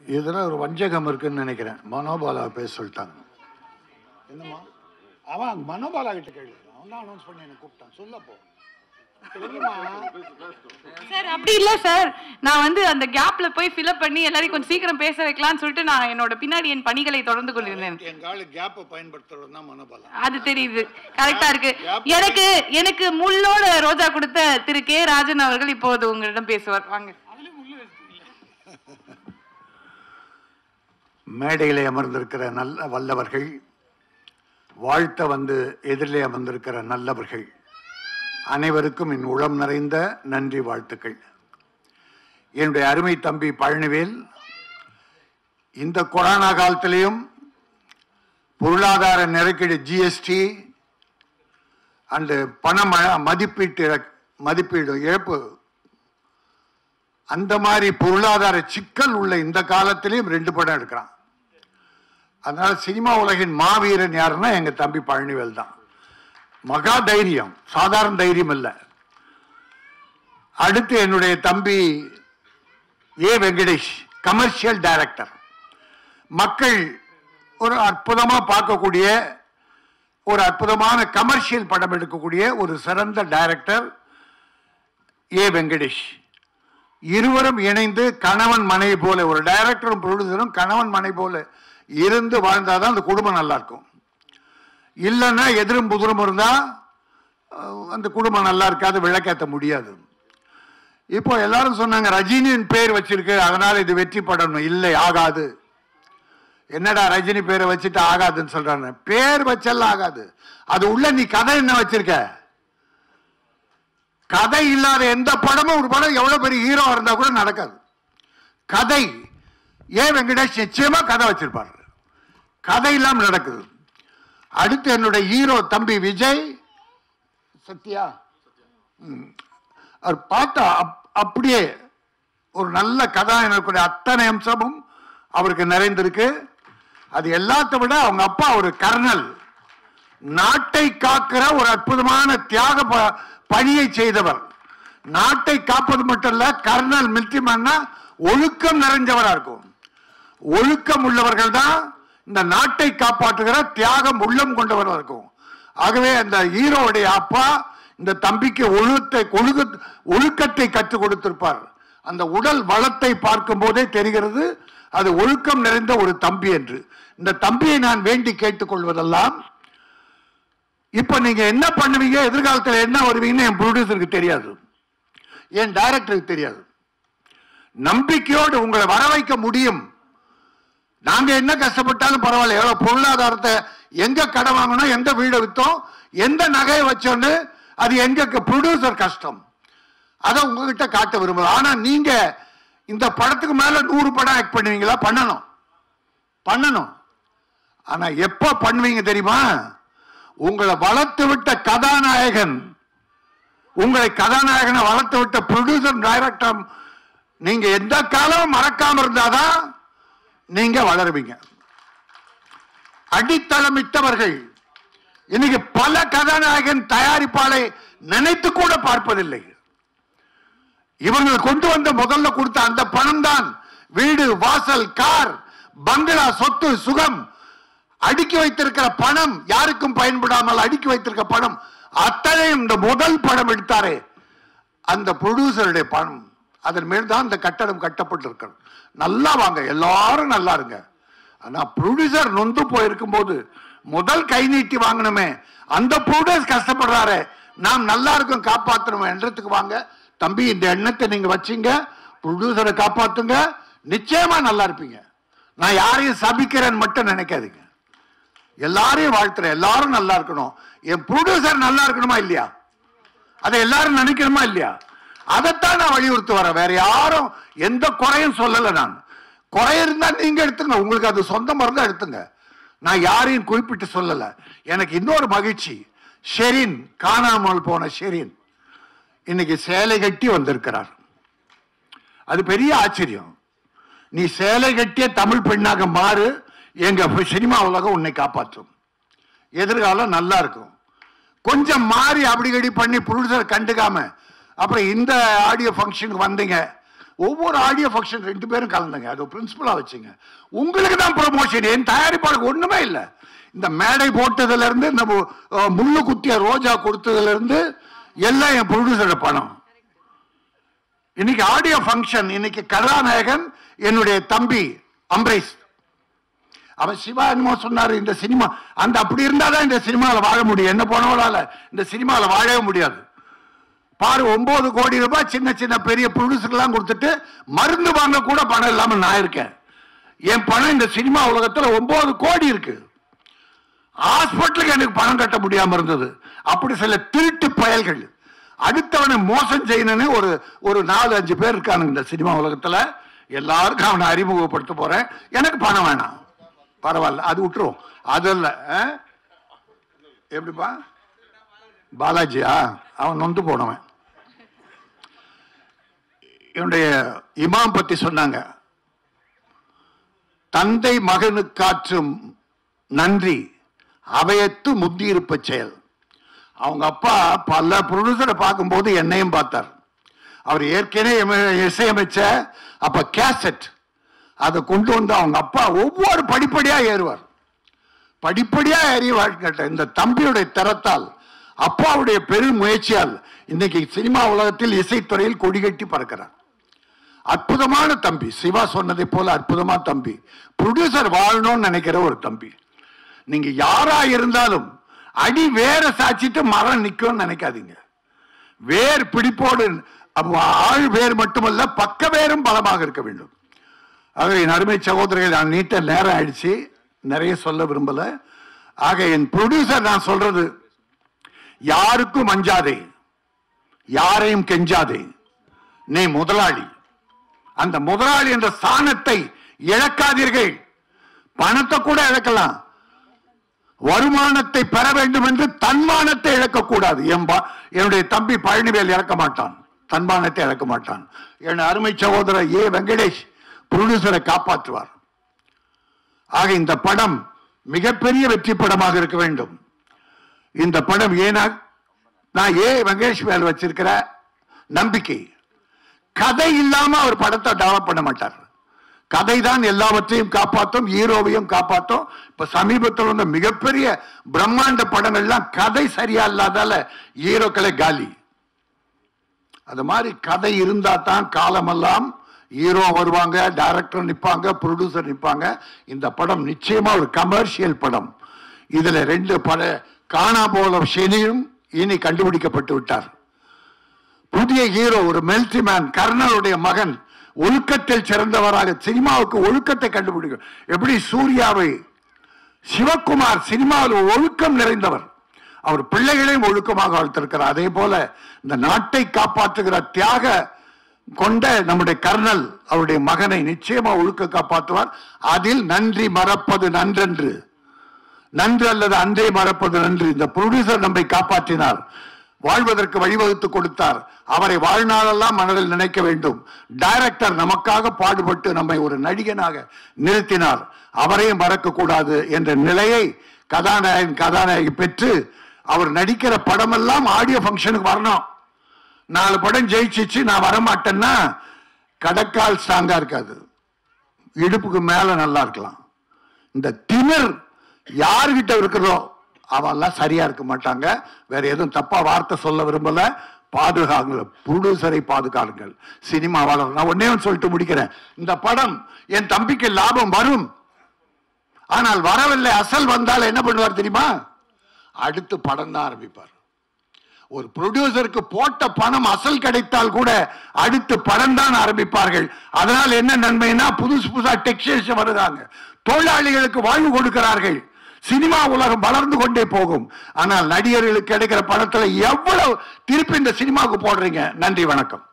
இதில் ஒரு வஞ்சகம் இருக்குன்னு நினைக்கிறேன். மனோபாலா பேச சொல்லிட்டாங்க. என்னம்மா அவன் மனோபாலா கிட்ட கேள்வி, அவன் தான் அனௌன்ஸ் பண்ணி எனக்கு கூப்பிட்டான். சொல்லப்போ சார் அப்படி இல்ல சார், நான் அந்த கேப்ல போய் ஃபில்அப் பண்ணி எல்லாரையும் கொஞ்சம் சீக்கிரம் பேச வைக்கலாம்னு சொல்லிட்டு நான் என்னோட பின்னாடி என் பணிகளை தொடர்ந்து கொண்டிருந்தேன். எங்கால கேப்பை பயன்படுத்துறது தான் மனோபாலா. அது தெரியுது, கரெக்டா இருக்கு. எனக்கு முள்ளோட ரோஜா கொடுத்த திரு கே ராஜன் அவர்கள் இப்போது உங்களிடம் பேசுவார். வாங்க. மேடையிலே அமர்ந்திருக்கிற நல்ல வல்லவர்கள், வாழ்த்த வந்து எதிரிலே அமர்ந்திருக்கிற நல்லவர்கள் அனைவருக்கும் என் உளம் நிறைந்த நன்றி வாழ்த்துக்கள். என்னுடைய அருமை தம்பி பழனிவேல், இந்த கொரோனா காலத்திலையும் பொருளாதார நெருக்கடி, ஜிஎஸ்டி அண்டு பண மதிப்பீடு இழப்பு, அந்த மாதிரி பொருளாதார சிக்கல் உள்ள இந்த காலத்திலையும் 2 படம் எடுக்கிறான். அதனால சினிமா உலகின் மாவீரன் யாருன்னா எங்க தம்பி பழனிவேல் தான். மகா தைரியம், சாதாரண தைரியம் இல்ல. அடுத்து என்னுடைய தம்பி ஏ வெங்கடேஷ், கமர்ஷியல் டைரக்டர். மக்கள் ஒரு அற்புதமா பார்க்கக்கூடிய, ஒரு அற்புதமான கமர்ஷியல் படம் எடுக்கக்கூடிய ஒரு சிறந்த டைரக்டர் ஏ வெங்கடேஷ். இருவரும் இணைந்து கணவன் மனைவி போல, ஒரு டைரக்டரும் ப்ரொடியூசரும் கணவன் மனைவி போல இருந்து வாழ்ந்தாதான் அந்த குடும்பம் நல்லா இருக்கும். இல்லைன்னா எதிரும் புதிரும் இருந்தா அந்த குடும்பம் நல்லா இருக்காது, விளக்கேற்ற முடியாது. இப்போ எல்லாரும் சொன்னாங்க ரஜினியின் பேர் வச்சிருக்கு அதனால இது வெற்றி படணும். இல்லை, ஆகாது. என்னடா ரஜினி பேரை வச்சுட்டு ஆகாதுன்னு சொல்றாங்க. பேர் வச்செல்லாம் ஆகாது. அது உள்ள நீ கதை என்ன வச்சிருக்க? கதை இல்லாத எந்த படமும், ஒரு படம் எவ்வளவு பெரிய ஹீரோ இருந்தா கூட நடக்காது. கதை, ஏ வெங்கடேஷ் நிச்சயமா கதை வச்சிருப்பாரு. கதை இல்லாம நடக்குது. அடுத்து என்னுடைய ஹீரோ தம்பி விஜய் சத்யா, அவர் பார்த்தா அப்படியே ஒரு நல்ல கதாநாயகனுடைய அத்தனை அம்சமும் அவருக்கு நிறைந்திருக்கு. அது எல்லாத்தை விட அவங்க அப்பா ஒரு கர்னல், நாட்டை காக்கிற ஒரு அற்புதமான தியாக பணியை செய்தவர். நாட்டை காப்பது மட்டும் இல்ல, கர்னல் மில்ட்ரிமேன்னா ஒழுக்கம் நிறைஞ்சவரா இருக்கும். ஒழுக்கம் உள்ளவர்கள் தான் இந்த நாட்டை காப்பாற்றுகிற தியாகம் உள்ளம் கொண்டவராக இருக்கும். ஆகவே அந்த ஹீரோவுடைய அப்பா இந்த தம்பிக்கு ஒழுக்கத்தை கற்றுக் கொடுத்திருப்பார். அந்த உடல் வளத்தை பார்க்கும் போதே தெரிகிறது அது ஒழுக்கம் நிறைந்த ஒரு தம்பி என்று. இந்த தம்பியை நான் வேண்டி கேட்டுக்கொள்வதெல்லாம், இப்ப நீங்க என்ன பண்ணுவீங்க, எதிர்காலத்தில் என்ன வருவீங்கன்னு என் ப்ரொடியூசருக்கு தெரியாது, என் டைரக்டருக்கு தெரியாது. நம்பிக்கையோடு உங்களை வர வைக்க முடியும். நாங்க என்ன கஷ்டப்பட்டாலும் பரவாயில்ல, எவ்வளவு பொருளாதாரத்தை, எங்க கடை வாங்கணும், எந்த வீடை வித்தோம், எந்த நகையை வச்சோன்னு, அது எங்க ப்ரொடியூசர் கஷ்டம். அதை உங்ககிட்ட காட்ட விரும்புது. ஆனா நீங்க இந்த படத்துக்கு மேல 100 படம் ஆக்ட் பண்ணுவீங்களா? பண்ணணும். ஆனா எப்ப பண்ணுவீங்க தெரியுமா? உங்களை வளர்த்து விட்ட கதாநாயகன், உங்களை கதாநாயகனை வளர்த்து விட்ட ப்ரொடியூசர் டைரக்டர் நீங்க எந்த காலமும் மறக்காம இருந்தாதான் நீங்க வளருவீங்க. அடித்தளமிட்டவர்கள் இன்னைக்கு பல கதாநாயகன் தயாரிப்பாளை நினைத்து கூட பார்ப்பதில்லை. இவர்கள் கொண்டு வந்த முதல்ல கொடுத்த அந்த பணம் தான் வீடு, வாசல், கார், பங்களா, சொத்து, சுகம், அடுக்கி வைத்திருக்கிற பணம், யாருக்கும் பயன்படாமல் அடுக்கி வைத்திருக்க பணம் அத்தனையும் இந்த முதல் படம் எடுத்தாரே அந்த ப்ரொடியூசருடைய பணம். அதன் மேல் தான் இந்த கட்டடம் கட்டப்பட்டிருக்கிறது. நல்லா வாங்க, எல்லாரும் நல்லா இருங்க. ஆனா ப்ரொடியூசர் நொந்து போயிருக்கும் போது முதல் கை நீட்டி வாங்கணுமே, அந்த ப்ரொடியூசர் கஷ்டப்படுறாரு, நாம் நல்லா இருக்கும் காப்பாற்றணுமே என்றதுக்கு வாங்க. தம்பி, இந்த எண்ணத்தை நீங்க வச்சீங்க, ப்ரொடியூசரை காப்பாத்துங்க, நிச்சயமா நல்லா இருப்பீங்க. நான் யாரையும் சபிக்கிறேன்னு மட்டும் நினைக்காதீங்க. எல்லாரையும் வாழ்த்துறேன், எல்லாரும் நல்லா இருக்கணும். என் ப்ரொடியூசர் நல்லா இருக்கணுமா இல்லையா? அதை எல்லாரும் நினைக்கணுமா இல்லையா? அதைத்தான் நான் வலியுறுத்தி வரேன். வேற யாரும் எந்த குறையும் சொல்லல. நான் குறை இருந்தா நீங்க எடுத்துங்க, உங்களுக்கு அது சொந்தம் இருந்தா எடுத்துங்க. நான் யாரையும் குறிப்பிட்டு சொல்லல. எனக்கு இன்னொரு மகிழ்ச்சி, ஷெரின், காணாமல் போன ஷெரின் இன்னைக்கு சேலை கட்டி வந்திருக்கிறார். அது பெரிய ஆச்சரியம். நீ சேலை கட்டிய தமிழ் பெண்ணாக மாறு, எங்க சினிமா உலகம் உன்னை காப்பாற்றும். எதிர்காலம் நல்லா இருக்கும். கொஞ்சம் மாறி அப்படி கடி பண்ணி ப்ரொடியூசர் கண்டுக்காம அப்புறம் இந்த ஆடியோ ஃபங்க்ஷனுக்கு வந்தீங்க, ஒவ்வொரு ஆடியோ ஃபங்க்ஷன் 2 பேரும் கலந்துங்க, அது பிரின்சிபலா வச்சுங்க. உங்களுக்கு தான் ப்ரொமோஷன், என் தயாரிப்பாளருக்கு ஒண்ணுமே இல்லை. இந்த மேடை போட்டதுல இருந்து, இந்த முள்ளு குத்திய ரோஜா கொடுத்ததுல இருந்து எல்லாம் என் ப்ரொடியூசரோட பணம். இன்னைக்கு ஆடியோ ஃபங்க்ஷன், இன்னைக்கு கதாநாயகன் என்னுடைய தம்பி அம்பரீஷ். அவன் சிவா என்னமோ சொன்னாரு, இந்த சினிமா அந்த அப்படி இருந்தாதான் இந்த சினிமாவில் வாழ முடியும், என்ன போனவளால இந்த சினிமாவில் வாழவே முடியாது. பாரு, 9 கோடி ரூபாய் சின்ன சின்ன பெரிய ப்ரொடியூசர்லாம் கொடுத்துட்டு மருந்து வாங்க கூட பணம் இல்லாம நான் இருக்கேன். என் பணம் இந்த சினிமா உலகத்துல 9 கோடி இருக்கு. ஹாஸ்பிட்டலுக்கு எனக்கு பணம் கட்ட முடியாம இருந்தது. அப்படி சில திருட்டு பயல்கள் அடுத்தவனை மோசம் செய்யணும்னு ஒரு 4-5 பேர் இருக்கானுங்க இந்த சினிமா உலகத்துல. எல்லாருக்கும் அவனை அறிமுகப்படுத்த போறேன். எனக்கு பணம் வேணாம், பரவாயில்ல, அது விட்டுரும். அதல்ல எப்படிப்பா பாலாஜியா, அவன் நொந்து போனவன். என்னுடைய இமாம் பத்தி சொன்னாங்க, தந்தை மகனுக்காற்றும் நன்றி அவையத்து முந்தியிருப்ப செயல். அவங்க அப்பா பல ப்ரொடியூசரை பார்க்கும்போது என்னையும் பார்த்தார். அவர் ஏற்கனவே இசையமைச்ச அப்ப கேசட் அதை கொண்டு வந்து அவங்க அப்பா ஒவ்வொரு படிப்படியா ஏறுவார். படிப்படியா ஏறி வாழ்க்கை இந்த தம்பியுடைய தரத்தால், அப்பாவுடைய பெரும் முயற்சியால் இன்னைக்கு சினிமா உலகத்தில் இசைத்துறையில் கொடிகட்டி பறக்கிறார். அற்புதமான தம்பி, சிவா சொன்னதை போல அற்புதமான தம்பி, ப்ரொடியூசர் வாழணும்னு நினைக்கிற ஒரு தம்பி. நீங்க யாரா இருந்தாலும் அடி வேற சாச்சிட்டு மரம் நிற்கும் நினைக்காதீங்க. வேர் பிடிப்போடு, ஆள் வேர் மட்டுமல்ல பக்க வேரும் பலமாக இருக்க வேண்டும். ஆக என் அருமை சகோதரர்கள், நான் நீட்ட நேரம் ஆயிடுச்சு, நிறைய சொல்ல விரும்பல. ஆக என் ப்ரொடியூசர் நான் சொல்றது, யாருக்கும் அஞ்சாதே, யாரையும் கெஞ்சாதே, நீ முதலாளி. அந்த முதலாளி என்ற ஸ்தானத்தை இழக்காதீர்கள். பணத்தை கூட இழக்கலாம், வருமானத்தை பெற வேண்டும் என்று தன்மானத்தை இழக்கக்கூடாது. என்னுடைய தம்பி பழனிவேல் இழக்க மாட்டான், தன்மானத்தை இழக்க மாட்டான். என் அருமை சகோதரர் ஏ வெங்கடேஷ் ப்ரொடியூசரை காப்பாற்றுவார். ஆக இந்த படம் மிகப்பெரிய வெற்றி படமாக இருக்க வேண்டும். இந்த படம் ஏன்னா நான் ஏ வெங்கடேஷ் மேல் வச்சிருக்கிற நம்பிக்கை, கதை இல்லாம அவர் படத்தை டெவலப் பண்ண மாட்டார். கதை தான் எல்லாவற்றையும் காப்பாற்றும், ஹீரோவையும் காப்பாற்றும். இப்ப சமீபத்தில் வந்த மிகப்பெரிய பிரம்மாண்ட படங்கள்லாம் கதை சரியா இல்லாதால ஹீரோக்களை காலி. அது மாதிரி கதை இருந்தா தான் காலமெல்லாம் ஹீரோ வருவாங்க, டைரக்டர் நிற்பாங்க, ப்ரொடியூசர் நிற்பாங்க. இந்த படம் நிச்சயமா ஒரு கமர்ஷியல் படம். இதுல 2 காணா போல ஷெனியும் இனி கண்டுபிடிக்கப்பட்டு விட்டார். புதிய ஹீரோ ஒரு மிலிட்டரி மேன், கர்னலுடைய மகன், ஒழுக்கத்தில் சிறந்தவராக சினிமாவுக்கு ஒழுக்கத்தை கண்டுபிடிக்கும். எப்படி சூர்யாவை சிவகுமார் சினிமாவில் ஒழுக்கம் நிறைந்தவர், அவர் பிள்ளைகளையும் ஒழுக்கமாக வளர்த்திருக்கிறார். அதே போல இந்த நாட்டை காப்பாற்றுகிற தியாக கொண்ட நம்முடைய கர்னல் அவருடைய மகனை நிச்சயமா ஒழுக்க காப்பாற்றுவார். அதில் நன்றி மறப்பது நன்றென்று, நன்று அல்லது அன்றே மறப்பது நன்று. இந்த ப்ரொடியூசர் நம்மை காப்பாற்றினார், வாழ்வதற்கு வழிவகுத்து கொடுத்தார். அவரை வாழ்நாளெல்லாம் மனதில் நினைக்க வேண்டும். டைரக்டர் நமக்காக பாடுபட்டு நம்மை ஒரு நடிகனாக நிறுத்தினார், அவரையும் மறக்க கூடாது என்ற நிலையை கதாநாயகி பெற்று அவர் நடிக்கிற படமெல்லாம் ஆடியோ ஃபங்க்ஷனுக்கு வரணும். 4 படம் ஜெயிச்சிச்சு நான் வரமாட்டேன்னா கடக்கால் ஸ்ட்ராங்கா இருக்காது, இடுப்புக்கு மேல நல்லா இருக்கலாம். இந்த திமிர் யாருகிட்ட இருக்கிறதோ அவெல்லாம் சரியா இருக்க மாட்டாங்க. வேற எதுவும் தப்பா வார்த்தை சொல்ல விரும்பல. பாதுகாங்கள், ப்ரொடியூசரை பாதுகாருங்கள், சினிமாவாளர். நான் ஒன்னே சொல்லிட்டு முடிக்கிறேன். இந்த படம் என் தம்பிக்கு லாபம் வரும், ஆனால் வரவில்லை. அசல் வந்தால் என்ன பண்ணுவார் தெரியுமா? அடுத்து படம் தான் ஆரம்பிப்பார். ஒரு ப்ரொடியூசருக்கு போட்ட பணம் அசல் கிடைத்தால் கூட அடுத்து படம் தான் ஆரம்பிப்பார்கள். அதனால் என்ன நன்மைனா புதுசா டெக்ஸ்டைல்ஸ் வருகிறாங்க, தொழிலாளிகளுக்கு வாழ்வு கொடுக்கிறார்கள், சினிமா உலகம் வளர்ந்து கொண்டே போகும். ஆனால் நடிகர்களுக்கு கிடைக்கிற பணத்துல எவ்வளவு திருப்பி இந்த சினிமாவுக்கு போடுறீங்க? நன்றி, வணக்கம்.